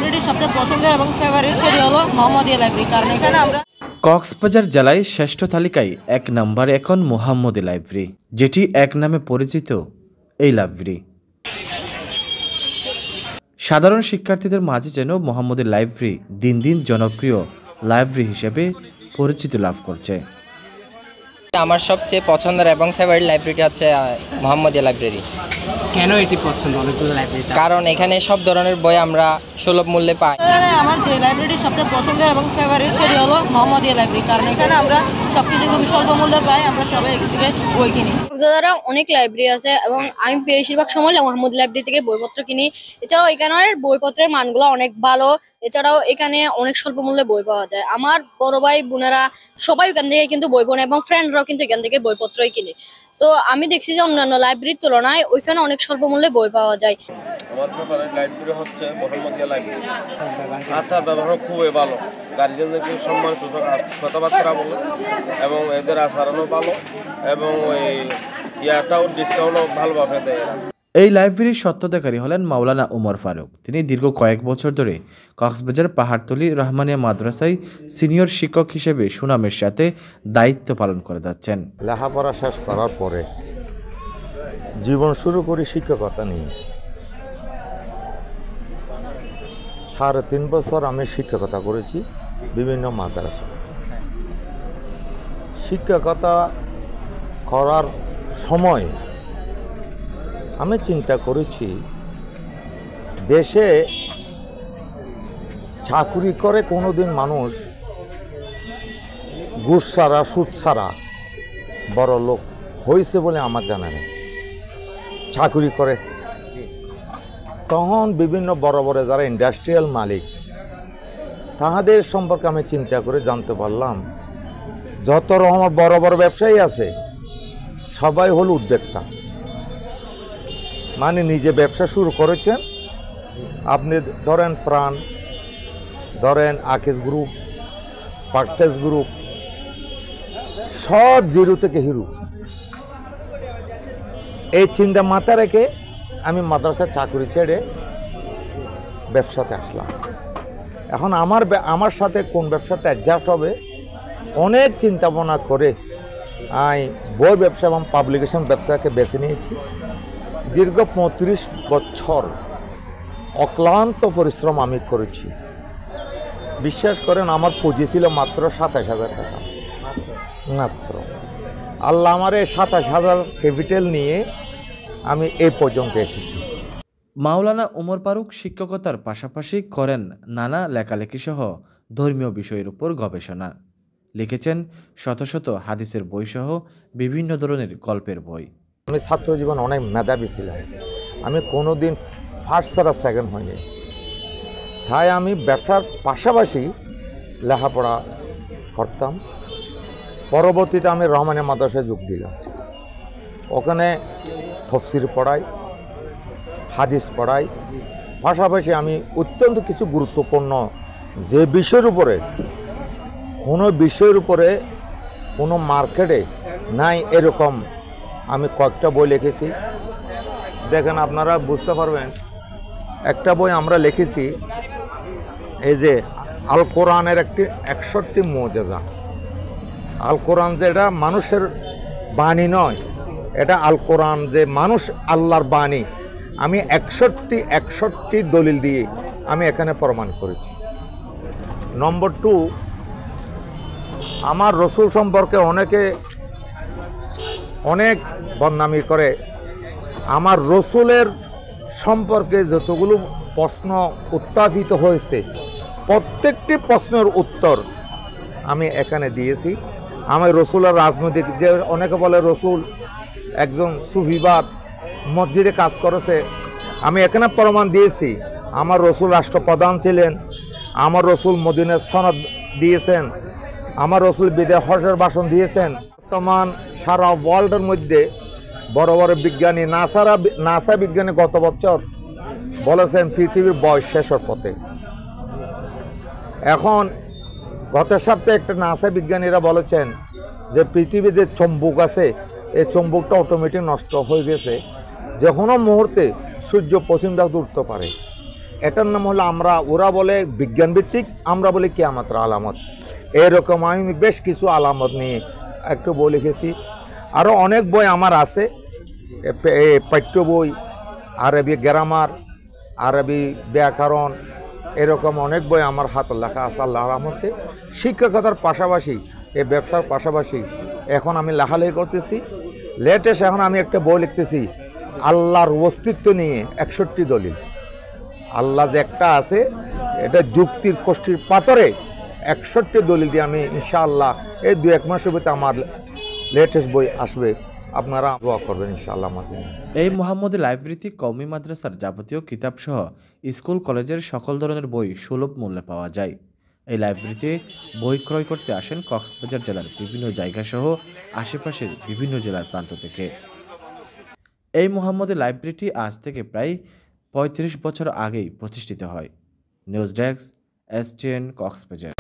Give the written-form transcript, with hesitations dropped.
লাইব্রেরির সবচেয়ে পছন্দের এবং ফেভারিট সেটি হলো মোহাম্মদিয়া লাইব্রেরি, কারণ এখানে আমরা কক্সবাজার জেলায় শ্রেষ্ঠ তালিকায় ১ নম্বরে এখন মোহাম্মদী লাইব্রেরি, যেটি এক নামে পরিচিত। এই লাইব্রেরি সাধারণ শিক্ষার্থীদের মাঝে যেন মোহাম্মদী লাইব্রেরি দিন দিন জনপ্রিয় লাইব্রেরি হিসেবে পরিচিতি লাভ করছে। আমার সবচেয়ে পছন্দের এবং ফেভারিট লাইব্রেরিটি হচ্ছে মোহাম্মদিয়া লাইব্রেরি। কেন এটি পছন্দ? অনেকগুলো লাইব্রেরি, কারণ এখানে সব ধরনের বই আমরা সুলভ মূল্যে পাই। আমার যে লাইব্রেরির সবচেয়ে পছন্দের এবং ফেভারিট সেটি হলো মোহাম্মদিয়া লাইব্রেরি, কারণ এখানে আমরা সবকিছু খুবই স্বল্প মূল্যে পাই, আমরা সবাই এখান থেকে বই কিনি। কক্সবাজারে অনেক লাইব্রেরি আছে এবং আমি বেশিরভাগ সময় মোহাম্মদিয়া লাইব্রেরি থেকে বইপত্র কিনি। এছাড়াও এখানের বইপত্রের মানগুলো অনেক ভালো। এছাড়াও এখানে অনেক স্বল্প মূল্যে বই পাওয়া যায়। আমার বড় ভাই বোনেরা সবাই এখান থেকে কিন্তু বই পড়ে এবং ফ্রেন্ডরাও কিন্তু এখান থেকে বইপত্রই কিনে। তো আমি দেখছি যে অন্যান্য লাইব্রেরির তুলনায় ওইখানে অনেক স্বল্প মূল্যে বই পাওয়া যায়। আমার ফেভারিট লাইব্রেরি হচ্ছে মোহাম্মদিয়া লাইব্রেরি। আচার ব্যবহার খুবই ভালো, গার্জিয়ানদেরকে সম্মানসূচক কথাবার্তা বলে এবং এদের আচরণও ভালো এবং ওই ইয়াটাও ডিসকাউন্টও ভালোভাবে দেয়। এই লাইব্রেরির স্বত্বাধিকারী হলেন মাওলানা উমর ফারুক। তিনি দীর্ঘ কয়েক বছর ধরে কক্সবাজার পাহাড়তলী রহমানিয়া মাদ্রাসায় সিনিয়র শিক্ষক হিসেবে সুনামের সাথে দায়িত্ব পালন করে যাচ্ছেন। লেখাপড়া শেষ করার পরে জীবন শুরু করি শিক্ষকতা নিয়ে। 3.5 বছর আমি শিক্ষকতা করেছি বিভিন্ন মাদ্রাসায়। শিক্ষকতা করার সময় আমি চিন্তা করেছি, দেশে চাকুরি করে কোনোদিন মানুষ ঘুষ ছাড়া সুদ ছাড়া বড় লোক হয়েছে বলে আমার জানা নেই। চাকুরি করে তখন বিভিন্ন বড় বড় যারা ইন্ডাস্ট্রিয়াল মালিক, তাহাদের সম্পর্কে আমি চিন্তা করে জানতে পারলাম যত রকম বড় বড় ব্যবসায়ী আছে সবাই হল উদ্যোক্তা, মানে নিজে ব্যবসা শুরু করেছেন। আপনি ধরেন প্রাণ, ধরেন আকেশ গ্রুপ, পার্টেস গ্রুপ, সব জিরো থেকে হিরো। এই চিন্তা মাথায় রেখে আমি মাদ্রাসার চাকরি ছেড়ে ব্যবসাতে আসলাম। এখন আমার সাথে কোন ব্যবসাটা অ্যাডজাস্ট হবে অনেক চিন্তা ভাবনা করে আমি বই ব্যবসা এবং পাবলিকেশন ব্যবসাকে বেছে নিয়েছি। দীর্ঘ 35 বছর অক্লান্ত পরিশ্রম আমি করেছি। বিশ্বাস করেন আমার পুঁজি ছিল মাত্র 27,000 টাকা মাত্র। আল্লাহ আমার এই 27,000 ক্যাপিটাল নিয়ে আমি এই পর্যন্ত এসেছি। মাওলানা উমর ফারুক শিক্ষকতার পাশাপাশি করেন নানা লেখালেখি সহ ধর্মীয় বিষয়ের উপর গবেষণা। লিখেছেন শত শত হাদিসের বই সহ বিভিন্ন ধরনের গল্পের বই। আমি ছাত্র জীবন অনেক মেধাবী ছিলাম, আমি কোনোদিন ফার্স্ট ছাড়া সেকেন্ড হইনি। তাই আমি ব্যবসার পাশাপাশি লেখাপড়া করতাম। পরবর্তীতে আমি রহমানিয়া মাদ্রাসায় যোগ দিলাম। ওখানে তফসির পড়াই, হাদিস পড়াই, পাশাপাশি আমি অত্যন্ত কিছু গুরুত্বপূর্ণ যে বিষয়ের উপরে কোনো মার্কেটে নাই এরকম আমি কয়েকটা বই লিখেছি। দেখেন আপনারা বুঝতে পারবেন, একটা বই আমরা লিখেছি এই যে আল কোরআনের একটি 61 মুজিজা। আল কোরআন যেটা মানুষের বাণী নয়, এটা আল কোরআন যে মানুষ আল্লাহর বাণী, আমি 61 দলিল দিয়ে আমি এখানে প্রমাণ করেছি। নম্বর 2, আমার রসুল সম্পর্কে অনেকে অনেক বদনামি করে। আমার রসুলের সম্পর্কে যতগুলো প্রশ্ন উত্থাপিত হয়েছে প্রত্যেকটি প্রশ্নের উত্তর আমি এখানে দিয়েছি। আমার রসুলের রাজনৈতিক যে অনেকে বলে রসুল একজন সুফিবাদ মসজিদে কাজ করেছে, আমি এখানে প্রমাণ দিয়েছি। আমার রসুল রাষ্ট্রপ্রধান ছিলেন, আমার রসুল মদিনার সনদ দিয়েছেন, আমার রসুল বিদায় হজের ভাষণ দিয়েছেন। বর্তমান সারা ওয়ার্ল্ডের মধ্যে বড় বড় বিজ্ঞানী নাসা বিজ্ঞানী গত বছর বলেছেন পৃথিবীর বয়স শেষের পথে। এখন গত সপ্তাহে একটা নাসা বিজ্ঞানীরা বলেছেন যে পৃথিবীর যে চুম্বক আছে এই চুম্বকটা অটোমেটিক নষ্ট হয়ে গেছে, যে কোনো মুহূর্তে সূর্য পশ্চিম দিকে উঠতে পারে। এটার নাম হলো ওরা বলে বিজ্ঞানভিত্তিক, আমরা বলি কিয়ামতের আলামত। এরকম আমি বেশ কিছু আলামত নিয়ে একটু বই লিখেছি। আরও অনেক বই আমার আছে, পাঠ্য বই, আরবি গ্রামার, আরবি ব্যাকরণ, এরকম অনেক বই আমার হাতে লেখা আছে আল্লাহর রহমতে। শিক্ষকতার পাশাপাশি, এই ব্যবসার পাশাপাশি এখন আমি লেখালেখি করতেছি। লেটেস্ট এখন আমি একটা বই লিখতেছি আল্লাহর অস্তিত্ব নিয়ে 61 দলিল। আল্লাহ যে একটা আছে, এটা যুক্তির কষ্টির পাথরে 61 দলিল দিয়ে আমি ইনশাআল্লাহ এই 2-1 মাসের ভিতরে আমার লেটেস্ট বই আসবে। আপনারা দোয়া করবেন ইনশাআল্লাহ আমাদের। এই মোহাম্মদী লাইব্রেরিতে কওমি মাদ্রাসার যাবতীয় কিতাবসহ স্কুল কলেজের সকল ধরনের বই সুলভ মূল্যে পাওয়া যায়। এই লাইব্রেরিতে বই ক্রয় করতে আসেন কক্সবাজার জেলার বিভিন্ন জায়গাসহ আশেপাশের বিভিন্ন জেলার প্রান্ত থেকে। এই মোহাম্মদী লাইব্রেরিটি আজ থেকে প্রায় 35 বছর আগেই প্রতিষ্ঠিত হয়। News desk, STN Cox's Bazar.